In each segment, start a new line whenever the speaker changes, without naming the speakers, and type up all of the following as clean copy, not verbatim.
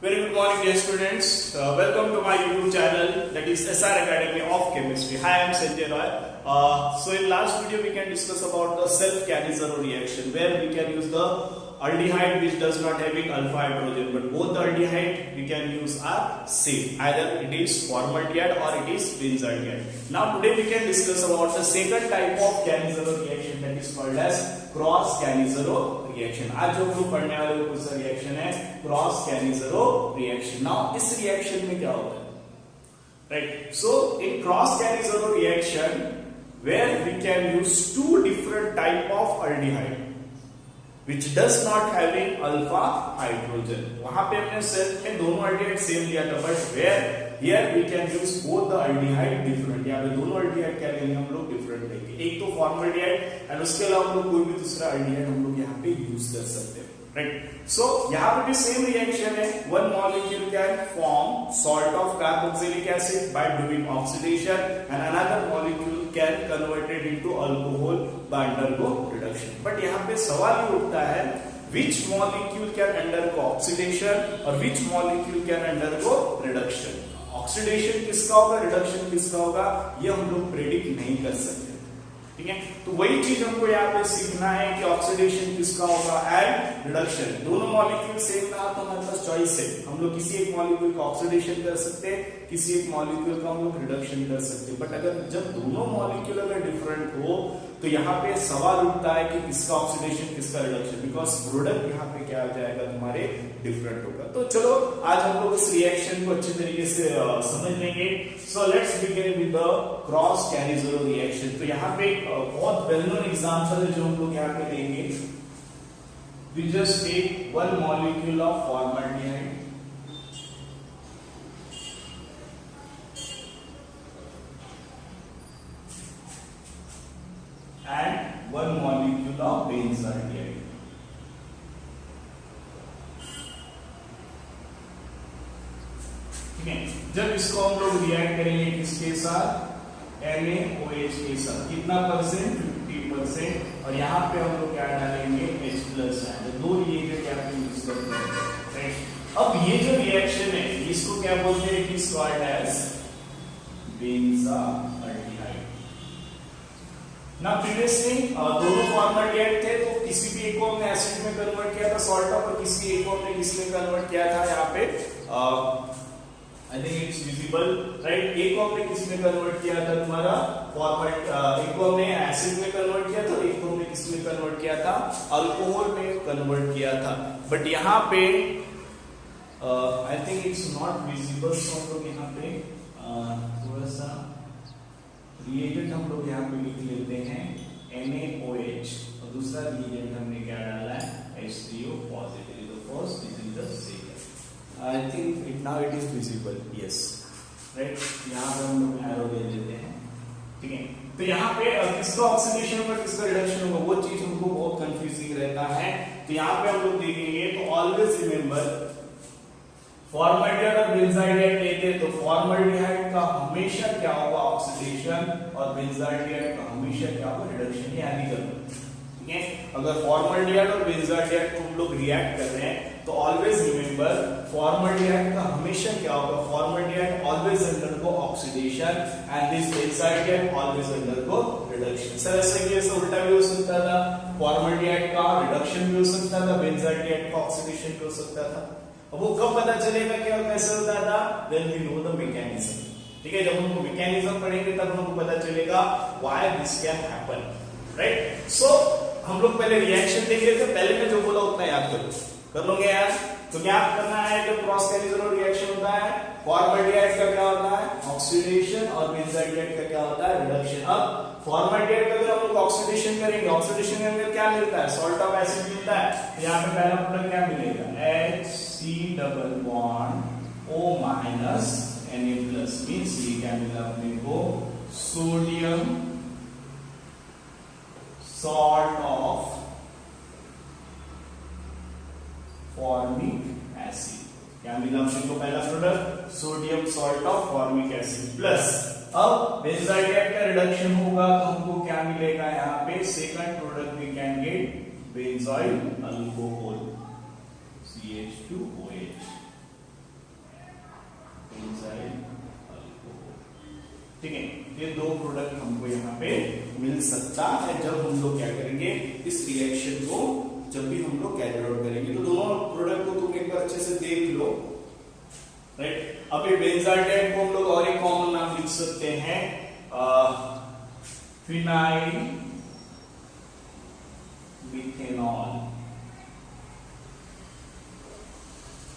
Very good morning, dear students. Welcome to my YouTube channel, that is SR Academy of Chemistry. Hi, I am Sanjay Roy. So in last video we can discuss about the self-Cannizzaro reaction, where we can use the aldehyde which does not having alpha hydrogen, but both the aldehyde we can use are same. Either it is formaldehyde or it is benzaldehyde. Now today we can discuss about the second type of Cannizzaro reaction, that is called as cross Cannizzaro reaction. आज जो हम लोग पढ़ने वाले कौन सा reaction है? Cross Cannizzaro reaction. Now इस रिएक्शन में क्या होता है? Right, so in cross Cannizzaro reaction where we can use two different type of aldehyde which does not having alpha hydrogen. वहां पे हमने सेल में दोनों aldehyde सेम लिया था, but where here we can use both the aldehyde different. यहाँ पे दोनों aldehyde क्या लेंगे हम लोग? डिफरेंट लेंगे. एक तो formaldehyde एंड उसके अलावा हम लोग कोई भी दूसरा aldehyde हम लोग यहाँ पे यूज कर सकते हैं. राइट, सो यहाँ पे भी सेम रिएक्शन है. One molecule can form salt of carboxylic acid by doing oxidation and another molecule can converted into alcohol by undergo reduction. But यहाँ पे सवाल ये उठता है, which molecule can undergo oxidation और which molecule can undergo reduction. Oxidation किसका होगा, reduction किसका होगा, ये हम लोग प्रेडिक्ट नहीं कर सकते. ठीक है, तो वही चीज हमको यहाँ पे सीखना है कि ऑक्सीडेशन किसका होगा एंड रिडक्शन. दोनों मॉलिक्यूल सेम रहा तो हमारे पास चॉइस है. हम लोग किसी एक मॉलिक्यूल का ऑक्सीडेशन कर सकते हैं, किसी एक मॉलिक्यूल का हम लोग रिडक्शन कर सकते हैं. बट अगर जब दोनों मॉलिक्यूल अगर डिफरेंट हो तो यहाँ पे सवाल उठता है कि किसका ऑक्सीडेशन किसका रिडक्शन, बिकॉज प्रोडक्ट यहाँ पे क्या आ जाएगा, तुम्हारे डिफरेंट होगा. तो चलो आज हम लोग इस रिएक्शन को अच्छे तरीके से समझ लेंगे. So let's begin with the cross Cannizzaro reaction. तो यहाँ पे बहुत वेल नोन एग्जांपल है जो हम लोग यहाँ पे लेंगे. We just take one molecule of formaldehyde and one molecule of benzaldehyde. ठीक है, जब इसको हम लोग रिएक्ट करेंगे किसके साथ? NaOH के साथ. कितना परसेंट? 50%. और यहाँ पे हम लोग क्या डालेंगे? H+ है. दो रिएजेंट यहाँ पे यूज करते हैं. अब ये जो रिएक्शन है इसको क्या बोलते हैं? It is called as benzaldehyde. ना प्रीवियसली दोनों फॉर्मल्डिहाइड थे, तो किसी भी एक को हमने एसिड में कन्वर्ट किया था सॉल्ट ऑफ, और किसी एक को हमने किसमें कन्वर्ट किया था? यहाँ पे I think it's visible. Right, एक को हमने किसमें कन्वर्ट किया था? तुम्हारा एक को हमने एसिड में कन्वर्ट किया था, एक को हमने किसमें कन्वर्ट किया था? अल्कोहल में कन्वर्ट किया था. बट यहाँ पे I think it's not visible, so हम लोग यहाँ पे थोड़ा सा रिएजेंट हम लोग यहाँ पे लिख लेते हैं NaOH, और दूसरा रिएजेंट हमने क्या डाला है? H3O positive. तो first this is the second. I think it now it is visible. Yes, right, यहाँ पे हम लोग एरो दे देते हैं. ठीक है, तो यहाँ पे किसका ऑक्सीडेशन होगा, किसका रिडक्शन होगा, वो चीज हमको बहुत कंफ्यूजिंग रहता है. तो यहाँ पे हम लोग देखेंगे, तो ऑलवेज रिमेंबर फॉर्मल्डिहाइड और बेंजाल्डिहाइड लेते हैं तो फॉर्मल्डिहाइड का हमेशा क्या होगा? ऑक्सीडेशन, और बेंजाल्डिहाइड का हमेशा क्या होगा? रिडक्शन. याद ही करना. ठीक है, अगर फॉर्मल्डिहाइड और बेंजाल्डिहाइड को हम लोग रिएक्ट कर रहे हैं तो ऑलवेज रिमेंबर फॉर्मल्डिहाइड का हमेशा क्या होगा? Formaldehyde always undergo oxidation and this benzaldehyde always undergo reduction. Sir ऐसा कि ऐसा उल्टा भी हो सकता था, फॉर्मल्डिहाइड का रिडक्शन भी हो सकता था, बेंजाल्डिहाइड का ऑक्सीडेशन भी हो सकता था. अब वो कब पता चलेगा क्या कैसे होता था? Then we know the mechanism. ठीक है, जब हमको मैकेनिज्म पढ़ेंगे तब हमको पता चलेगा why this can happen. Right, so हम लोग पहले रिएक्शन देख रहे थे. पहले मैं जो बोला उतना याद कर लोगे यार. तो क्या करना है? जब क्रॉस कैनिज़रो रिएक्शन होता है, फॉर्मल्डिहाइड का क्या होता है? ऑक्सीडेशन, और बेंजाल्डिहाइड का क्या होता है? रिडक्शन. अब फॉर्मल्डिहाइड का अगर हम लोग ऑक्सीडेशन करेंगे, ऑक्सीडेशन के अंदर क्या मिलता है? सॉल्ट ऑफ एसिड मिलता है. तो यहाँ पे पहला प्रोडक्ट क्या मिलेगा? HC double bond O minus Na+ means ये क्या मिला अपने को? Sodium salt of formic acid. क्या मिला अपने को? पहला product sodium salt of formic acid plus. अब बेंजाल्डिहाइड का रिडक्शन होगा तो हमको क्या मिलेगा? यहाँ पे second product we can get benzoyl alcohol CH2OH. ठीक है। ये दो प्रोडक्ट हमको यहाँ पे मिल सकता है जब हम लोग क्या करेंगे, इस रिएक्शन को जब भी हम लोग कैरी आउट करेंगे। तो दोनों प्रोडक्ट को तुम एक बार अच्छे से देख लो, राइट। अब ये बेंजाल्डेहाइड को हम लोग और एक कॉमन नाम लिख सकते हैं, फिनाइल मिथेनॉल,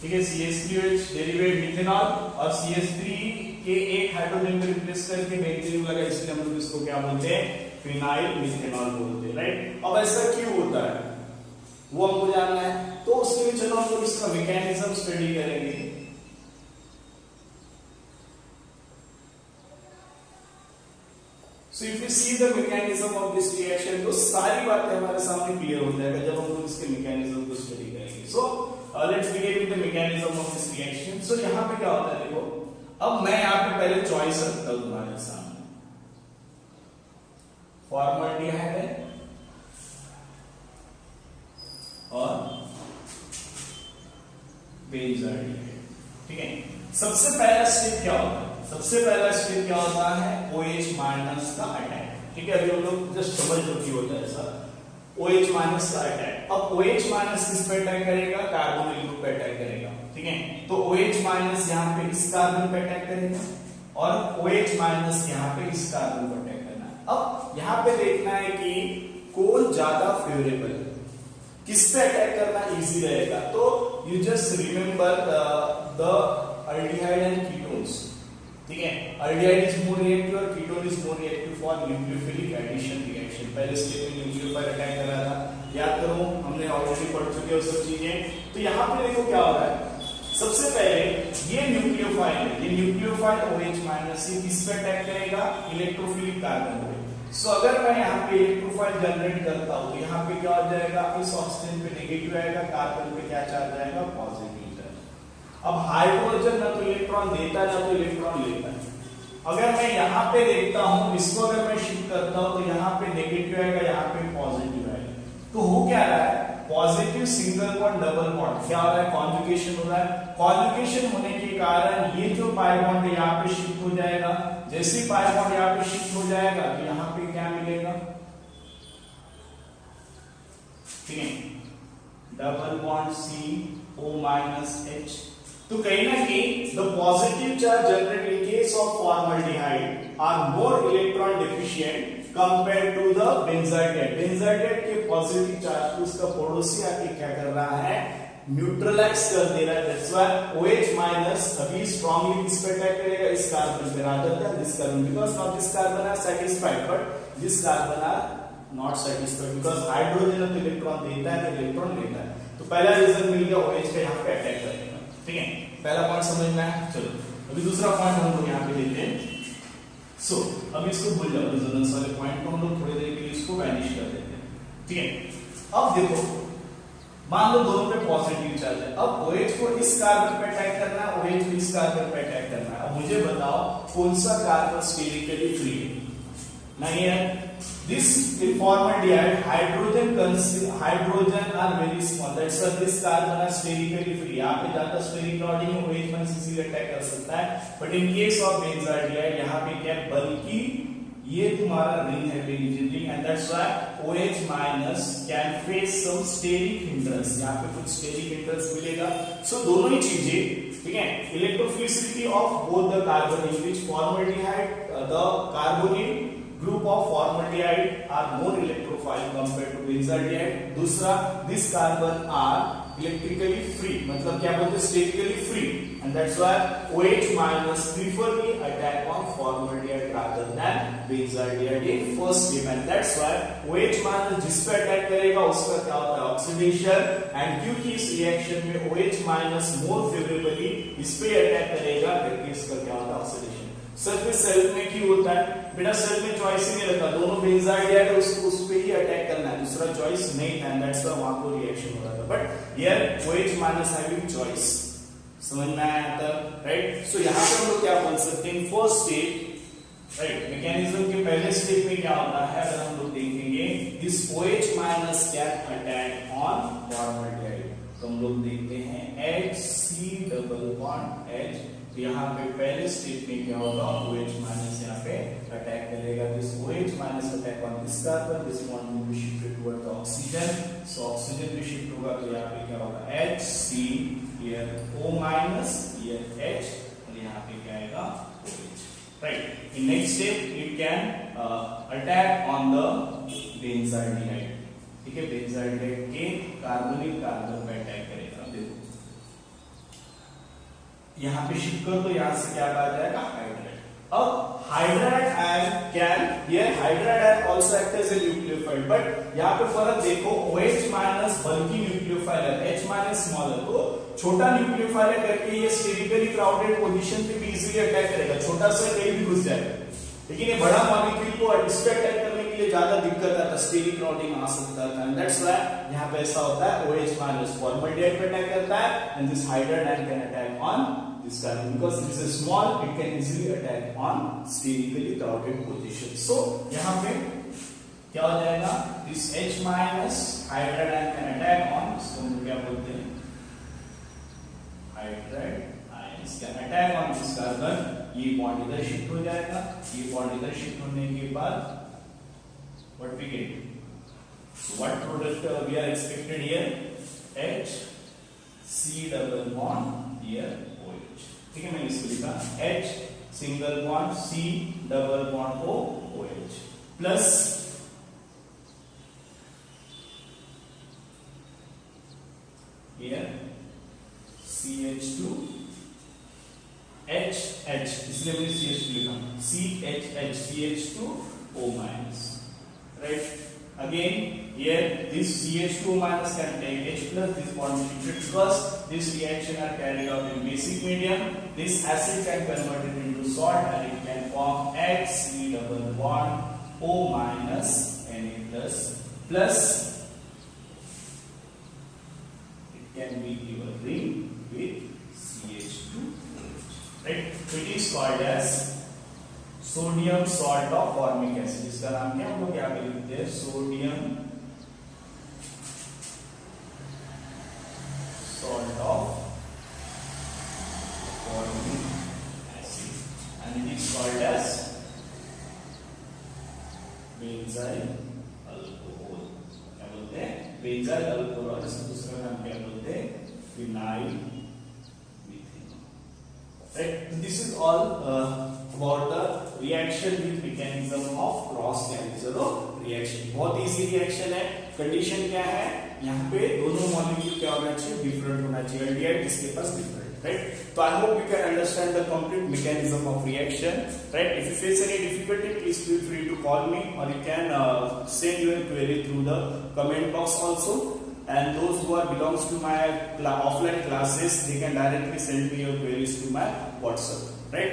ठीक है। CH3OH डेरिवेट मिथेनॉल और CH3 के एक हाइड्रोजन को रिप्लेस करके बेंजीन लगा, इसलिए हम लोग इसको क्या बोलते हैं, फिनाइल मिथेनॉल बोलते हैं, राइट। अब ऐसा क्यों होता है वो हमको जानना है, तो उसके लिए चलो हम लोग इसका मैकेनिज्म स्टडी करेंगे। So if you see the mechanism of this reaction, तो सारी बातें हमारे सामने क्लियर हो जाएगा जब हम लोग इसके मैकेनिज्म को स्टडी करेंगे। So let's begin with the mechanism of this reaction. So यहाँ पे क्या होता है, देखो अब मैं यहाँ पे पहले चॉइस रखता हूँ तुम्हारे सामने, फॉर्मल्डिहाइड है और बेंजाल्डिहाइड, ठीक है। सबसे पहला स्टेप क्या होता है, सबसे पहला स्टेप क्या होता है, OH माइनस का अटैक, ठीक है। अभी हम लोग जस्ट समझ लो कि होता है सर, OH माइनस का अटैक। अब OH माइनस किस पे अटैक करेगा, कार्बोनिल ग्रुप पे अटैक करेगा, ठीक है। तो OH माइनस यहाँ पे इस कार्बन पे अटैक करेगा और OH माइनस यहाँ पे इस कार्बन पे अटैक करना है। अब यहाँ पे देखना है कि कौन ज्यादा फेवरेबल है, किस पे अटैक करना इजी रहेगा। तो you just remember the aldehyde and ketones, ठीक है। अल्डिहाइड इज मोर रिएक्टिव और ketone is more reactive for nucleophilic addition reaction. पहले स्टेप में न्यूक्लियोफाइल अटैक कर रहा था, याद करो हमने ऑलरेडी पढ़ चुके हैं वो सब चीजें। तो यहाँ पे देखो क्या हो रहा है, सबसे पहले ये न्यूक्लियोफाइल है, ये न्यूक्लियोफाइल OH माइनस ये किस पे अटैक करेगा, इलेक्ट्रोफिलिक कार्बन पे। सो अगर मैं यहाँ पे इलेक्ट्रोफाइल जनरेट करता हूँ तो यहाँ पे क्या हो जाएगा, इस ऑक्सीजन पे नेगेटिव आएगा, कार्बन पे क्या चार्ज आएगा, पॉजिटिव चार्ज। अब हाइड्रोजन ना तो इलेक्ट्रॉन देता है ना तो इलेक्ट्रॉन लेता है। अगर मैं यहाँ पे देखता हूँ, इसको अगर मैं शिफ्ट करता हूँ तो यहाँ पे नेगेटिव आएगा, यहाँ पे पॉजिटिव आएगा। तो हो क्या रहा है, positive single bond double bond क्या हो रहा है, कॉन्जुगेशन हो रहा है। कॉन्जुगेशन होने के कारण ये जो पाई बॉन्ड यहाँ पे शिफ्ट हो जाएगा, जैसे ही पाई बॉन्ड यहाँ पे शिफ्ट हो जाएगा तो यहाँ पे क्या मिलेगा, ठीक है, double bond CO minus H। तो कहीं ना कहीं the positive charge generated in case of formaldehyde are more electron deficient compare to the benzaldehyde. Benzaldehyde के पॉजिटिव चार्ज को उसका पड़ोसी आके क्या कर रहा है, न्यूट्रलाइज कर दे रहा है। दैट्स व्हाई OH माइनस अभी स्ट्रांगली किस पे अटैक करेगा, इस कार्बन पे, rather than this carbon, because not this carbon are satisfied but this carbon are not satisfied, because hydrogen तो इलेक्ट्रॉन देता है तो इलेक्ट्रॉन लेता है। तो पहला रीजन मिल गया, OH का यहाँ पे अटैक करेगा, ठीक है। पहला पॉइंट समझना है। चलो अभी दूसरा पॉइंट हम लोग यहाँ पे लेते हैं। सो अब इसको भूल जाओ, रेजोनेंस वाले पॉइंट को हम लोग थोड़ी देर के लिए इसको वैनिश कर देते हैं, ठीक है। अब देखो मान लो दोनों पे पॉजिटिव चार्ज है, अब OH को इस कार्बन पे अटैक करना है, OH को इस कार्बन पे अटैक करना है। अब मुझे बताओ कौन सा कार्बन स्टेरिकली फ्री है, नहीं है। This formaldehyde hydrogen are very small, that's why this carbon are sterically free। यहाँ पे ज्यादा steric bonding है, OH माइनस इजीली अटैक कर सकता है। But in case of benzaldehyde यहाँ पे क्या, बल्कि ये तुम्हारा रिंग है benzene, and that's why OH minus can face some steric hindrance, यहाँ पे कुछ स्टेरिक हिंड्रेंस मिलेगा। सो दोनों ही चीजें, ठीक है, electrophilicity of both the carbon in which formaldehyde the carbonyl group of formaldehyde are more electrophile compared to benzaldehyde। दूसरा, this carbon are electrically free, मतलब क्या बोलते हैं, sterically free, and that's why OH minus preferably attack on formaldehyde rather than benzaldehyde in first step, and that's why OH minus जिस पे attack करेगा उसका क्या होता है, ऑक्सीडेशन, एंड क्योंकि इस रिएक्शन में OH minus more favorably इस पे अटैक करेगा करके इसका क्या होता है, ऑक्सीडेशन। सिर्फ सेल में क्यों होता है बेटा, सेल में चॉइस ही नहीं रहता, दोनों बेंजाल्डिहाइड है उसको उस पे ही अटैक करना है, दूसरा चॉइस नहीं था, एंड दैट्स व्हाई वहां को रिएक्शन हो रहा था। But here OH minus having choice, समझ में आया तब, राइट। सो यहां पे हम लोग क्या बोल सकते हैं, फर्स्ट स्टेप, राइट, मैकेनिज्म के पहले स्टेप में क्या होता है, अगर हम लोग देखेंगे this OH minus can attack on formaldehyde, तो हम लोग देखते हैं HC डबल बॉन्ड H तो यहाँ पे पहले स्टेप में क्या होगा, OH माइनस यहाँ पे अटैक करेगा, this OH minus attack on this carbon, this bond will be shifted toward the oxygen, so oxygen भी शिफ्ट होगा, तो यहाँ पे क्या होगा HC, here O minus, here H, और यहाँ पे क्या आएगा OH, right. In next step it can attack on the benzaldehyde, ठीक है, बेंजाल्डिहाइड के कार्बोनिल कार्बन पे अटैक करेगा, देखो यहाँ पे शिफ्ट कर दो, यहाँ से क्या आ जाएगा हाइड्राइड। अब हाइड्राइड आयन कैन, ये hydride ion also act as a nucleophile, but यहाँ पे फर्क देखो, OH माइनस बल्कि न्यूक्लियोफाइल है, H माइनस स्मॉलर, तो छोटा न्यूक्लियोफाइल करके ये स्टेरिकली क्राउडेड पोजीशन पे भी इजीली अटैक करेगा, छोटा सा कहीं भी घुस जाएगा, लेकिन ये बड़ा मॉलिक्यूल को इस पे अटैक करने के लिए ज्यादा दिक्कत आता है, स्टेरिक क्राउडिंग आ सकता है, एंड दैट्स व्हाई यहाँ पे ऐसा होता है, OH माइनस फॉर्मल्डिहाइड पे अटैक करता है, and this hydride ion can attack on this carbon because it is a small, it can easily attack on sterically crowded position. So यहाँ पे क्या हो जाएगा, this H minus hydride ion can attack on, इसको हम क्या बोलते हैं, hydride ions can attack on this carbon, ये बॉन्ड इधर शिफ्ट हो जाएगा, ये बॉन्ड इधर शिफ्ट होने के बाद what we get, so what product we are expected here, H C double bond here, ठीक है, मैंने इसको लिखा H single bond C double bond O OH plus here CH2 H H, इसलिए मैंने CH2 लिखा, CH CH2 O minus, right? Again here this CH2 minus can take H plus, this bond is shifted because this reaction are carried out in basic medium, this acid can convert it into salt and it can form HC double bond O minus Na plus plus it can be given ring with CH2, right? So it is called as sodium salt of formic acid, इसका नाम क्या हम लोग क्या लिखते हैं, sodium salt of formic acid and it is called as benzyl alcohol, क्या बोलते हैं, बेंजाइल अल्कोहल, इसका दूसरा नाम क्या बोलते हैं, phenyl methane, right. This is all about the reaction with mechanism of cross Cannizzaro reaction, बहुत इजी रिएक्शन है, कंडीशन क्या है, यहाँ पे दोनों मॉलिक्यूल क्या होना चाहिए, डिफरेंट होना चाहिए, एल्डिहाइड किसके पास डिफरेंट, राइट। तो I hope you can understand the complete mechanism of reaction, right. If you face any difficulty please feel free to call me or you can send your query through the comment box also, and those who are belongs to my offline classes, they can directly send me your queries to my WhatsApp, right?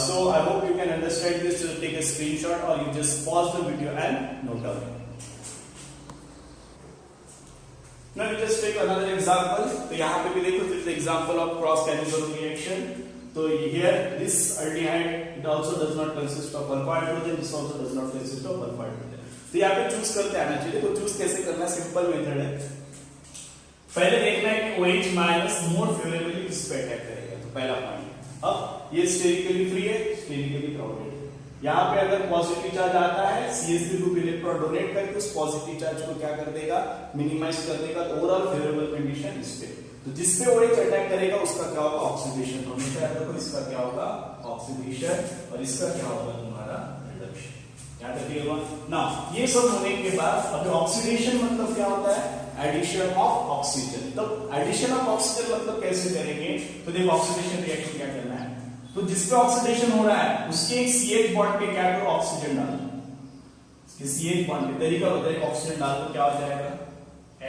So I hope you can understand this. So take a screenshot or you just pause the video and note down. Now we just take another example. तो यहाँ पे भी देखो, this is the example of cross Cannizzaro reaction. So here this aldehyde it also does not consist of alpha hydrogen, this also does not consist of alpha hydrogen. तो यहाँ पे choose करते आना चाहिए। तो चूज कैसे करना, सिंपल मेथड है। पहले देखना है कि OH माइनस मोर फेवरेबली किस पे अटैक करेगा, तो पहला पॉइंट। अब ये स्टेरिकली फ्री है, स्टेरिकली क्राउडेड है। यहाँ पे अगर पॉजिटिव चार्ज आता है, CH3 ग्रुप इलेक्ट्रॉन डोनेट करके उस पॉजिटिव चार्ज को क्या कर देगा, मिनिमाइज कर देगा। तो ओवरऑल फेवरेबल कंडीशन इस पे, तो जिस पे OH अटैक करेगा उसका क्या होगा, ऑक्सीडेशन। हमेशा याद रखो इसका क्या होगा, ऑक्सीडेशन, और इसका क्या होगा तुम्हारा रिडक्शन। याद रखिएगा ना। ये सब होने के बाद अब ऑक्सीडेशन मतलब क्या होता है, एडिशन ऑफ ऑक्सीजन। तो एडिशन ऑफ ऑक्सीजन मतलब कैसे करेंगे, तो देखो ऑक्सीडेशन रिएक्शन क्या करना है, तो जिस पे ऑक्सीडेशन हो रहा है उसके एक CH बॉन्ड पे क्या करो, ऑक्सीजन डालो। इसके CH बॉन्ड पे तरीका होता है, ऑक्सीजन डाल दो, क्या हो जाएगा,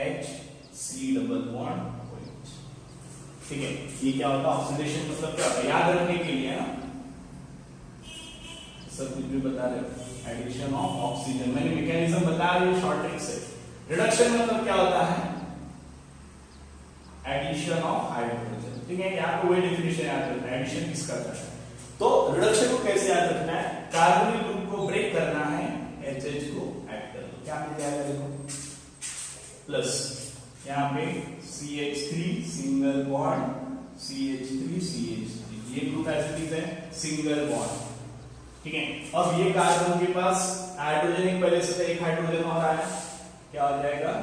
HC डबल बॉन्ड OH। ठीक है, ये क्या होता है, ऑक्सीडेशन मतलब क्या होता है, याद रखने के लिए ना, सब कुछ भी बता रहे हो। एडिशन ऑफ ऑक्सीजन, मैंने मैकेनिज्म बता रही हूँ शॉर्ट ट्रिक से। रिडक्शन मतलब क्या होता है, एडिशन ऑफ हाइड्रोजन। ठीक है, यहाँ पे वही डेफिनेशन याद रखना है, एडिशन किसका करना है। तो रिडक्शन को कैसे याद रखना है, कार्बोनिल ग्रुप को ब्रेक करना है, HH को ऐड कर दो, क्या मिल जाएगा देखो, प्लस यहाँ पे CH3 single bond CH3 CH3, ये ग्रुप एज सिंगल बॉन्ड, ठीक है। अब ये कार्बन के पास हाइड्रोजन एक पहले से एक हाइड्रोजन और आया, क्या हो जाएगा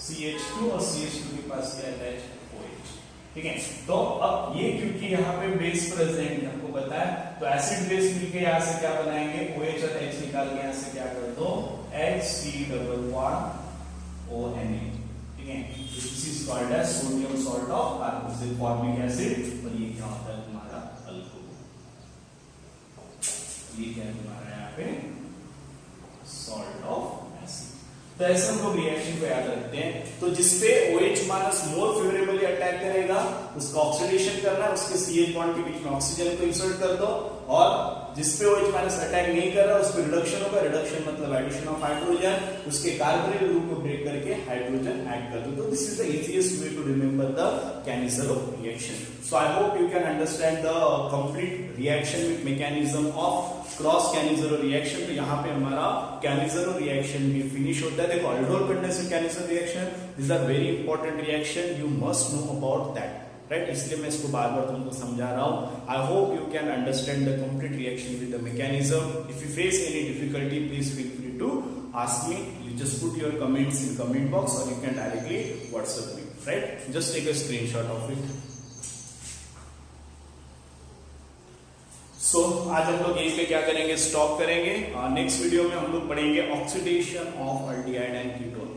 CH2 और CH2 के पास क्या अटैच OH, ठीक है। तो अब ये क्योंकि यहाँ पे बेस प्रेजेंट है हमको पता है, तो एसिड बेस मिलके यहाँ से क्या बनाएंगे OH और H निकाल के यहाँ से क्या कर दो HC+1ONA, ठीक है। This is called as sodium salt of carboxyl formic acid, और ये क्या होता है तुम्हारा अल्कोहल, ये क्या है तुम्हारा यहाँ पे सॉल्ट ऑफ एसिड। तो ऐसे हम लोग रिएक्शन को याद रखते हैं। तो जिसपे OH माइनस मोर फेवरेबली अटैक करेगा उसका ऑक्सीडेशन करना है, उसके CH बॉन्ड के बीच में ऑक्सीजन को इंसर्ट कर दो, और जिसपे OH माइनस अटैक नहीं कर रहा उस पर रिडक्शन होगा, रिडक्शन मतलब एडिशन ऑफ हाइड्रोजन, उसके कार्बोनिल ग्रुप को ब्रेक करके हाइड्रोजन ऐड कर दो। तो this is the easiest way to remember the Cannizzaro reaction. So I hope you can understand the complete reaction with mechanism of cross Cannizzaro reaction। तो यहाँ पे हमारा Cannizzaro reaction भी फिनिश होता है। देखो aldol condenser Cannizzaro reaction, these are very important reaction, you must know about that, right? इसलिए मैं इसको बार बार तुमको समझा रहा हूँ। I hope you can understand the complete reaction with the mechanism. If you face any difficulty, please feel free to ask me. You just put your comments in comment box, or you can directly WhatsApp me, right? Just take a screenshot of it. So, आज हम लोग यहीं पे क्या करेंगे, stop करेंगे। Next video में हम लोग पढ़ेंगे oxidation of aldehyde and ketone,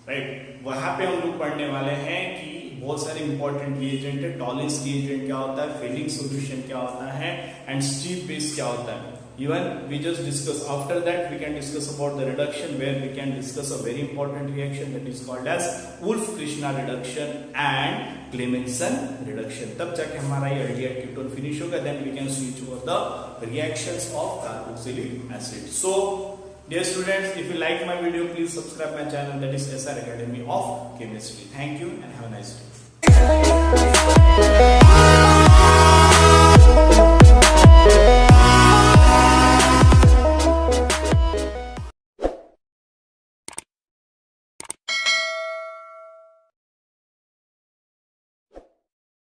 right. वहां पे हम लोग पढ़ने वाले हैं कि बहुत सारे इंपॉर्टेंट रिएजेंट है, टॉलेंस रिएजेंट क्या होता है, फेलिंग सॉल्यूशन क्या होता है, एंड स्टीप बेस क्या होता है। Even we just discuss, after that we can discuss about the reduction, where we can discuss a very important reaction that is called as Wolff-Krishna reduction and Clemmensen reduction। तब जाके हमारा ये aldehyde ketone finish होगा, then we can switch over the reactions of carboxylic acid। So dear students, if you like my video, please subscribe my channel, that is SR Academy of Chemistry। Thank you and have a nice day।